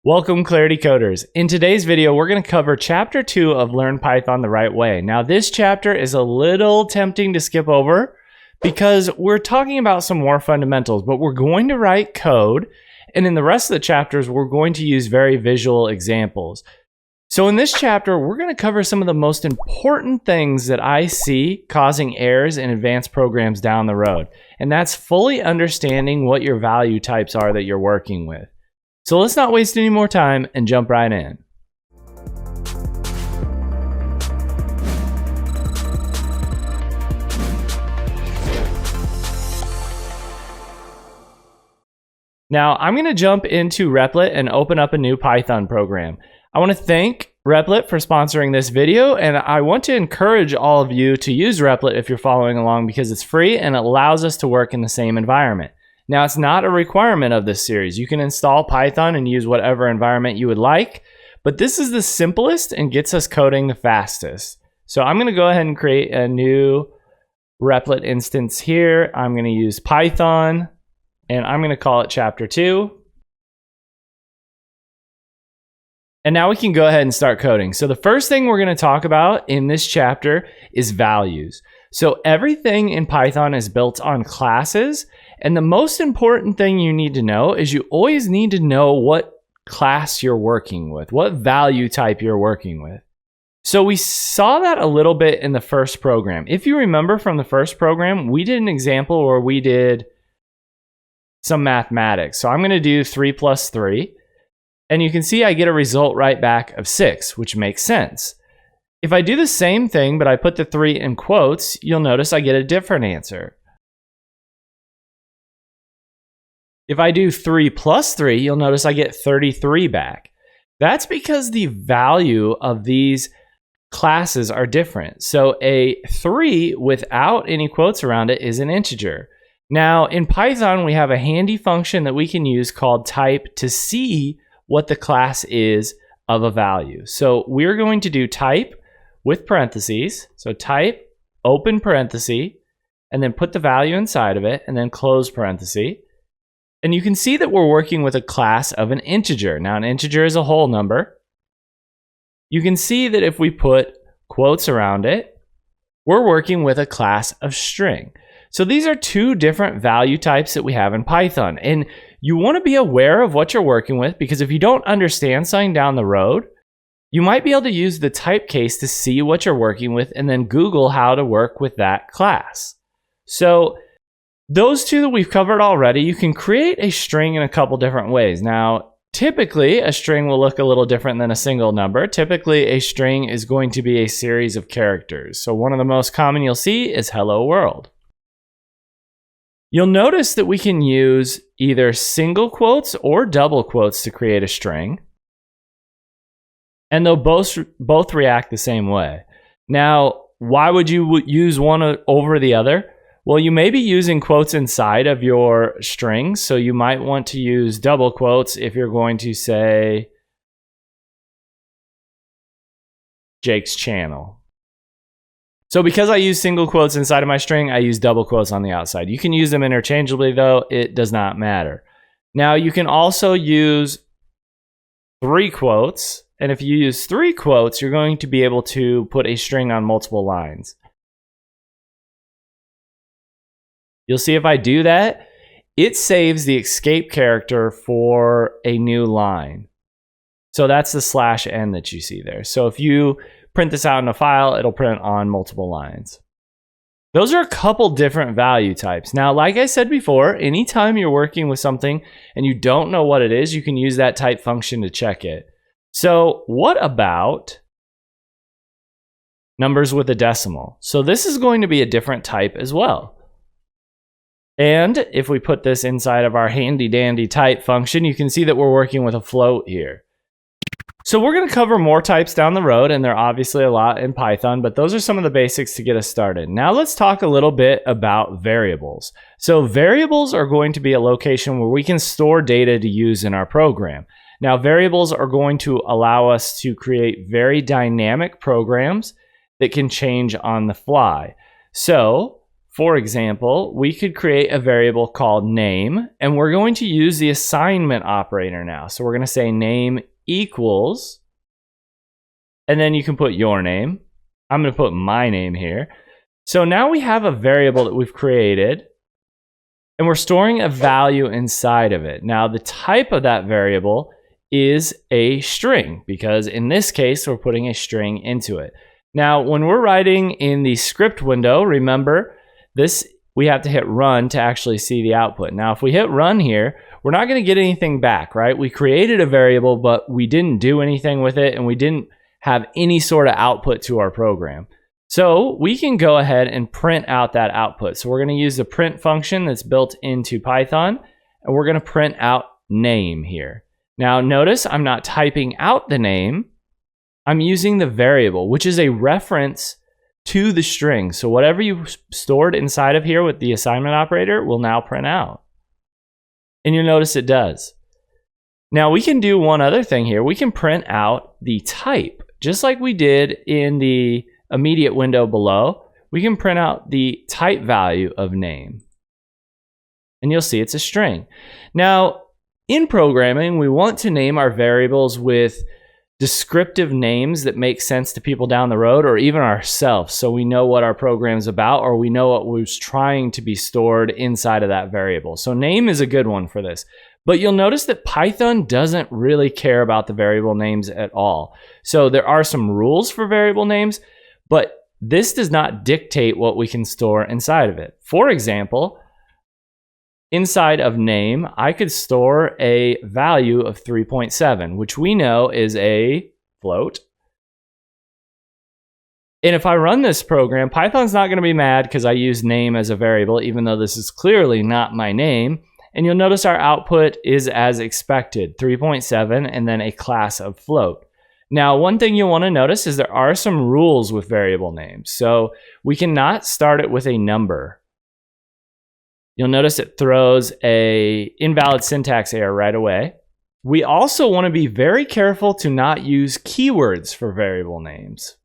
Welcome, Clarity Coders. In today's video, we're going to cover Chapter 2 of Learn Python the Right Way. Now, this chapter is a little tempting to skip over because we're talking about some more fundamentals, but we're going to write code, and in the rest of the chapters, we're going to use very visual examples. So in this chapter, we're going to cover some of the most important things that I see causing errors in advanced programs down the road, and that's fully understanding what your value types are that you're working with. So let's not waste any more time and jump right in. Now I'm going to jump into Replit and open up a new Python program. I want to thank Replit for sponsoring this video, and I want to encourage all of you to use Replit if you're following along because it's free and it allows us to work in the same environment. Now, it's not a requirement of this series. You can install Python and use whatever environment you would like, but this is the simplest and gets us coding the fastest. So I'm going to go ahead and create a new Replit instance here. I'm going to use Python, and I'm going to call it Chapter 2. And now we can go ahead and start coding. So the first thing we're going to talk about in this chapter is values. So everything in Python is built on classes. And the most important thing you need to know is you always need to know what class you're working with, what value type you're working with. So we saw that a little bit in the first program. If you remember from the first program, we did an example where we did some mathematics. So I'm going to do 3 plus 3. And you can see I get a result right back of 6, which makes sense. If I do the same thing, but I put the 3 in quotes, you'll notice I get a different answer. If I do 3 plus 3, you'll notice I get 33 back. That's because the value of these classes are different. So a 3 without any quotes around it is an integer. Now in Python, we have a handy function that we can use called type to see what the class is of a value. So we're going to do type with parentheses. So type, open parenthesis, and then put the value inside of it, and then close parenthesis. And you can see that we're working with a class of an integer. Now, an integer is a whole number. You can see that if we put quotes around it, we're working with a class of string. So these are two different value types that we have in Python. And you want to be aware of what you're working with, because if you don't understand something down the road, you might be able to use the type case to see what you're working with and then Google how to work with that class. So those two that we've covered already, you can create a string in a couple different ways. Now, typically, a string will look a little different than a single number. Typically, a string is going to be a series of characters. So one of the most common you'll see is hello world. You'll notice that we can use either single quotes or double quotes to create a string. And they'll both react the same way. Now, why would you use one over the other? Well, you may be using quotes inside of your strings, so you might want to use double quotes if you're going to say Jake's channel. So because I use single quotes inside of my string, I use double quotes on the outside. You can use them interchangeably though, it does not matter. Now you can also use 3 quotes, and if you use 3 quotes, you're going to be able to put a string on multiple lines. You'll see if I do that, it saves the escape character for a new line. So that's the /n that you see there. So if you print this out in a file, it'll print on multiple lines. Those are a couple different value types. Now, like I said before, anytime you're working with something and you don't know what it is, you can use that type function to check it. So what about numbers with a decimal? So this is going to be a different type as well. And if we put this inside of our handy dandy type function, you can see that we're working with a float here. So we're going to cover more types down the road, and there are obviously a lot in Python, but those are some of the basics to get us started. Now let's talk a little bit about variables. So variables are going to be a location where we can store data to use in our program. Now variables are going to allow us to create very dynamic programs that can change on the fly. So for example, we could create a variable called name, and we're going to use the assignment operator now. So we're going to say name equals, and then you can put your name. I'm going to put my name here. So now we have a variable that we've created, and we're storing a value inside of it. Now the type of that variable is a string, because in this case, we're putting a string into it. Now, when we're writing in the script window, remember, we have to hit run to actually see the output. Now, if we hit run here, we're not going to get anything back, right? We created a variable, but we didn't do anything with it, and we didn't have any sort of output to our program. So we can go ahead and print out that output. So we're going to use the print function that's built into Python, and we're going to print out name here. Now, notice I'm not typing out the name. I'm using the variable, which is a reference to the string. So whatever you stored inside of here with the assignment operator will now print out. And you'll notice it does. Now we can do one other thing here. We can print out the type, just like we did in the immediate window below. We can print out the type value of name. And you'll see it's a string. Now, in programming, we want to name our variables with descriptive names that make sense to people down the road, or even ourselves, so we know what our program's about, or we know what was trying to be stored inside of that variable. So name is a good one for this. But you'll notice that Python doesn't really care about the variable names at all. So there are some rules for variable names, but this does not dictate what we can store inside of it. For example, inside of name, I could store a value of 3.7, which we know is a float. And if I run this program, Python's not going to be mad because I use name as a variable, even though this is clearly not my name. And you'll notice our output is as expected, 3.7, and then a class of float. Now, one thing you'll want to notice is there are some rules with variable names. So we cannot start it with a number. You'll notice it throws an invalid syntax error right away. We also want to be very careful to not use keywords for variable names.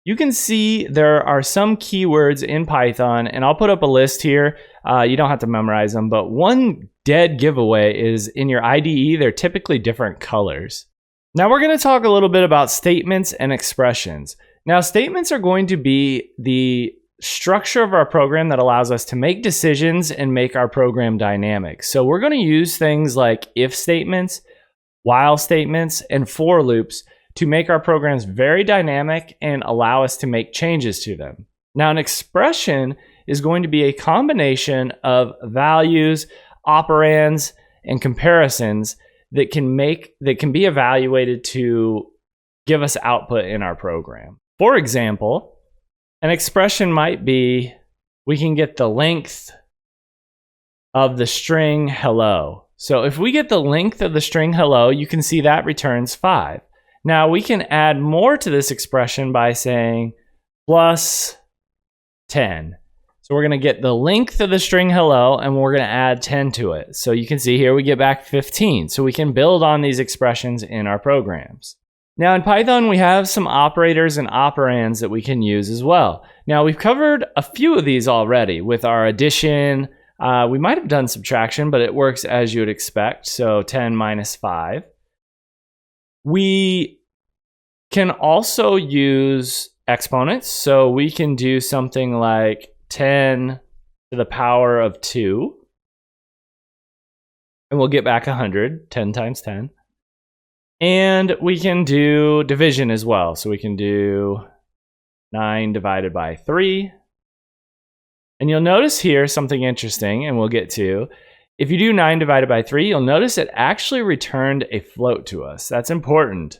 You can see there are some keywords in Python, and I'll put up a list here. You don't have to memorize them, but one dead giveaway is in your IDE, they're typically different colors. Now we're going to talk a little bit about statements and expressions. Now, statements are going to be the structure of our program that allows us to make decisions and make our program dynamic. So we're going to use things like if statements, while statements, and for loops to make our programs very dynamic and allow us to make changes to them. Now, an expression is going to be a combination of values, operands, and comparisons that can be evaluated to give us output in our program. For example, an expression might be, we can get the length of the string hello. So if we get the length of the string hello, you can see that returns 5. Now we can add more to this expression by saying plus 10. So we're going to get the length of the string hello, and we're going to add 10 to it. So you can see here we get back 15. So we can build on these expressions in our programs. Now in Python, we have some operators and operands that we can use as well. Now we've covered a few of these already with our addition. We might have done subtraction, but it works as you would expect. So 10 minus 5. We can also use exponents. So we can do something like 10 to the power of 2. And we'll get back 100, 10 times 10. And we can do division as well. So we can do 9 divided by 3. And you'll notice here something interesting, and we'll get to. If you do 9 divided by 3, you'll notice it actually returned a float to us. That's important.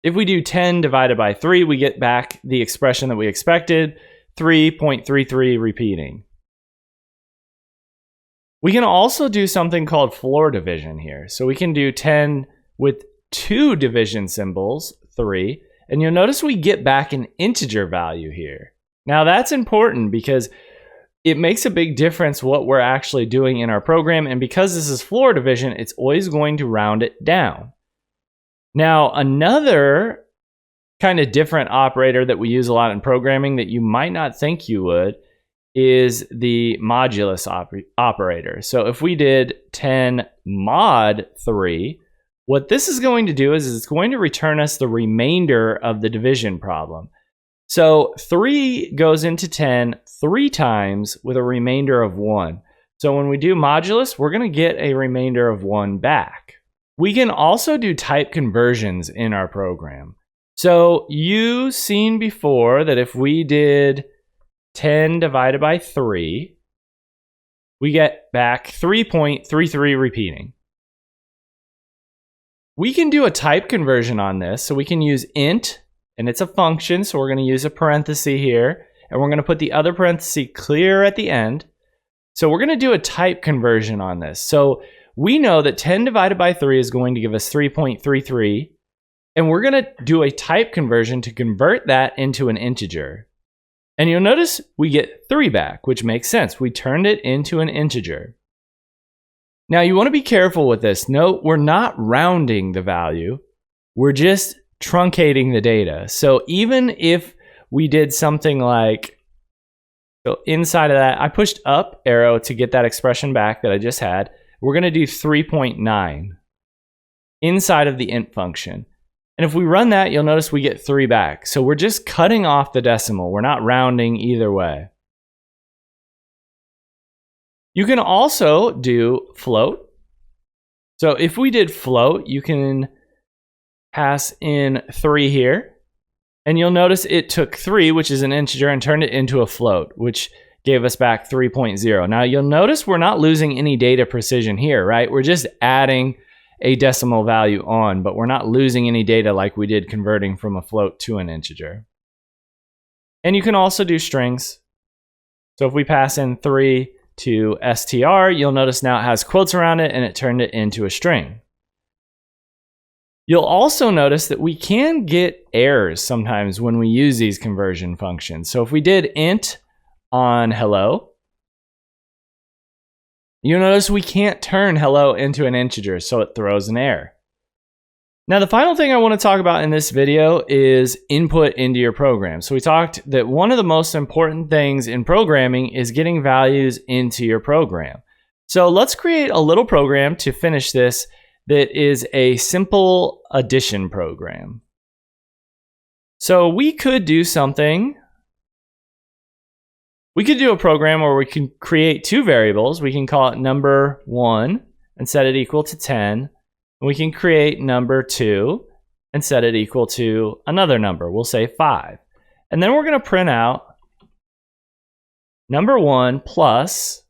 If we do 10 divided by 3, we get back the expression that we expected, 3.33 repeating. We can also do something called floor division here. So we can do 10 with 2 division symbols, 3, and you'll notice we get back an integer value here. Now that's important because it makes a big difference what we're actually doing in our program, and because this is floor division, it's always going to round it down. Now, another kind of different operator that we use a lot in programming that you might not think you would is the modulus operator. So if we did 10 mod 3, what this is going to do is it's going to return us the remainder of the division problem. So 3 goes into 10 3 times with a remainder of 1. So when we do modulus, we're going to get a remainder of 1 back. We can also do type conversions in our program. So you've seen before that if we did 10 divided by 3, we get back 3.33 repeating. We can do a type conversion on this. So we can use int, and it's a function. So we're going to use a parenthesis here, and we're going to put the other parenthesis clear at the end. So we're going to do a type conversion on this. So we know that 10 divided by 3 is going to give us 3.33. And we're going to do a type conversion to convert that into an integer. And you'll notice we get 3 back, which makes sense. We turned it into an integer. Now you want to be careful with this. Note, we're not rounding the value. We're just truncating the data. So even if we did something like, so inside of that, I pushed up arrow to get that expression back that I just had. We're going to do 3.9 inside of the int function. And if we run that, you'll notice we get 3 back. So we're just cutting off the decimal. We're not rounding either way. You can also do float. So if we did float, you can pass in 3 here. And you'll notice it took 3, which is an integer, and turned it into a float, which gave us back 3.0. Now you'll notice we're not losing any data precision here, right? We're just adding a decimal value on, but we're not losing any data like we did converting from a float to an integer. And you can also do strings. So if we pass in 3 to str, you'll notice now it has quotes around it and it turned it into a string. You'll also notice that we can get errors sometimes when we use these conversion functions. So if we did int on hello, you'll notice we can't turn hello into an integer, so it throws an error. Now, the final thing I want to talk about in this video is input into your program. So we talked that one of the most important things in programming is getting values into your program. So let's create a little program to finish this that is a simple addition program. So we could do something. We could do a program where we can create 2 variables. We can call it number 1 and set it equal to 10. We can create number 2 and set it equal to another number. We'll say 5. And then we're going to print out number 1 plus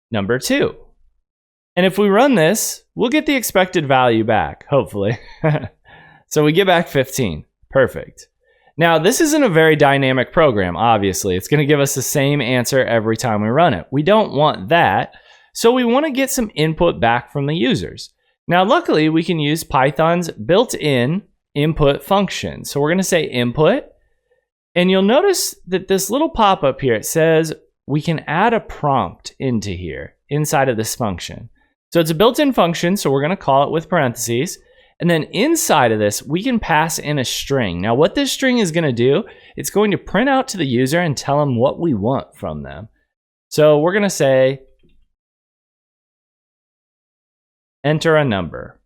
number 2. And if we run this, we'll get the expected value back, hopefully. So we get back 15. Perfect. Now, this isn't a very dynamic program, obviously. It's going to give us the same answer every time we run it. We don't want that, so we want to get some input back from the users. Now, luckily, we can use Python's built-in input function. So we're going to say input, and you'll notice that this little pop-up here, it says we can add a prompt into here, inside of this function. So it's a built-in function, so we're going to call it with parentheses. And then inside of this, we can pass in a string. Now, what this string is going to do, it's going to print out to the user and tell them what we want from them. So we're going to say, enter a number.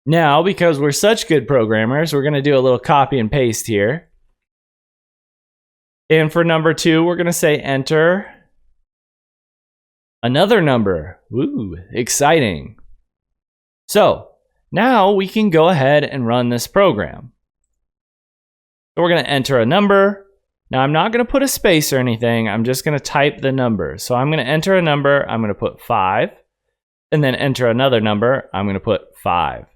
Now, because we're such good programmers, we're going to do a little copy and paste here. And for number 2, we're going to say enter another number. Woo, exciting. So now we can go ahead and run this program. So we're going to enter a number. Now I'm not going to put a space or anything. I'm just going to type the number. So I'm going to enter a number. I'm going to put 5 and then enter another number. I'm going to put 5.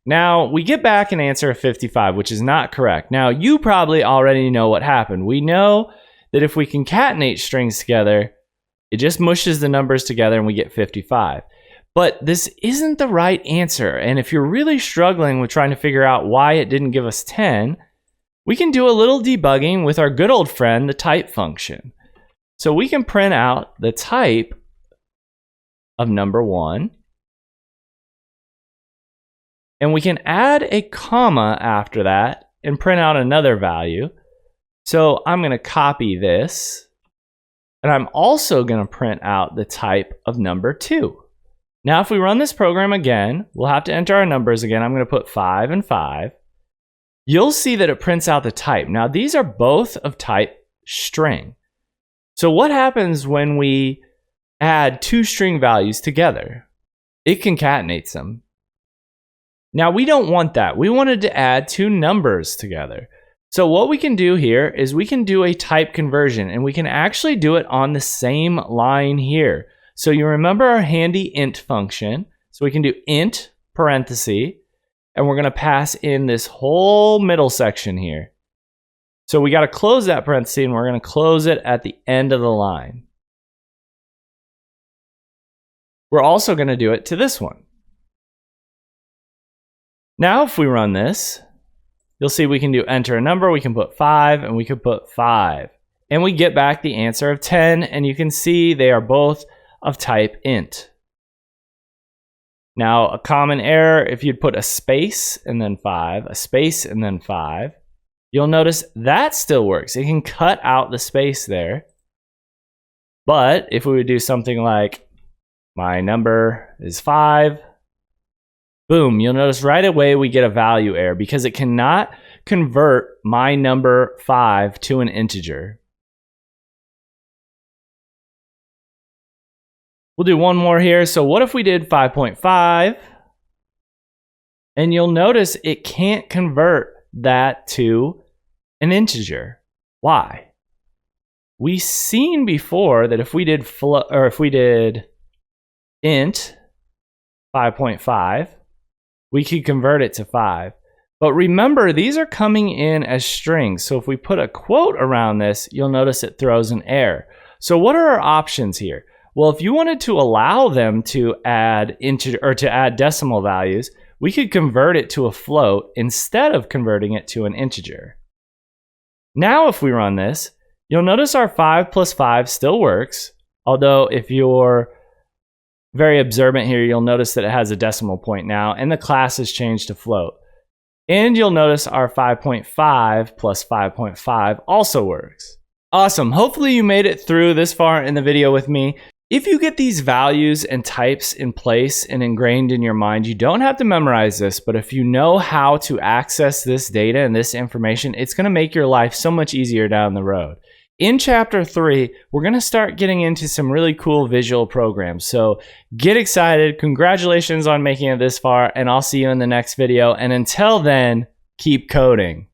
Now we get back an answer of 55, which is not correct. Now you probably already know what happened. We know that if we concatenate strings together, it just mushes the numbers together and we get 55. But this isn't the right answer. And if you're really struggling with trying to figure out why it didn't give us 10, we can do a little debugging with our good old friend, the type function. So we can print out the type of number 1. And we can add a comma after that and print out another value. So I'm going to copy this, and I'm also going to print out the type of number 2. Now, if we run this program again, we'll have to enter our numbers again. I'm going to put 5 and 5. You'll see that it prints out the type. Now, these are both of type string. So what happens when we add 2 string values together? It concatenates them. Now, we don't want that. We wanted to add 2 numbers together. So what we can do here is we can do a type conversion, and we can actually do it on the same line here. So you remember our handy int function. So we can do int parenthesis, and we're going to pass in this whole middle section here. So we got to close that parenthesis, and we're going to close it at the end of the line. We're also going to do it to this one. Now if we run this, you'll see we can do enter a number, we can put 5, and we can put 5. And we get back the answer of 10, and you can see they are both of type int. Now, a common error, if you'd put a space and then 5, a space and then 5, you'll notice that still works. It can cut out the space there. But if we would do something like, my number is 5, boom, you'll notice right away we get a value error because it cannot convert my number 5 to an integer. We'll do one more here. So what if we did 5.5? And you'll notice it can't convert that to an integer. Why? We've seen before that if we did int 5.5, we could convert it to 5. But remember, these are coming in as strings. So if we put a quote around this, you'll notice it throws an error. So what are our options here? Well, if you wanted to allow them to add integer or to add decimal values, we could convert it to a float instead of converting it to an integer. Now, if we run this, you'll notice our 5 plus 5 still works. Although if you're very observant here, you'll notice that it has a decimal point now, and the class has changed to float. And you'll notice our 5.5 plus 5.5 also works. Awesome. Hopefully you made it through this far in the video with me. If you get these values and types in place and ingrained in your mind, you don't have to memorize this, but if you know how to access this data and this information, it's going to make your life so much easier down the road. In chapter 3, we're going to start getting into some really cool visual programs. So get excited. Congratulations on making it this far, and I'll see you in the next video. And until then, keep coding.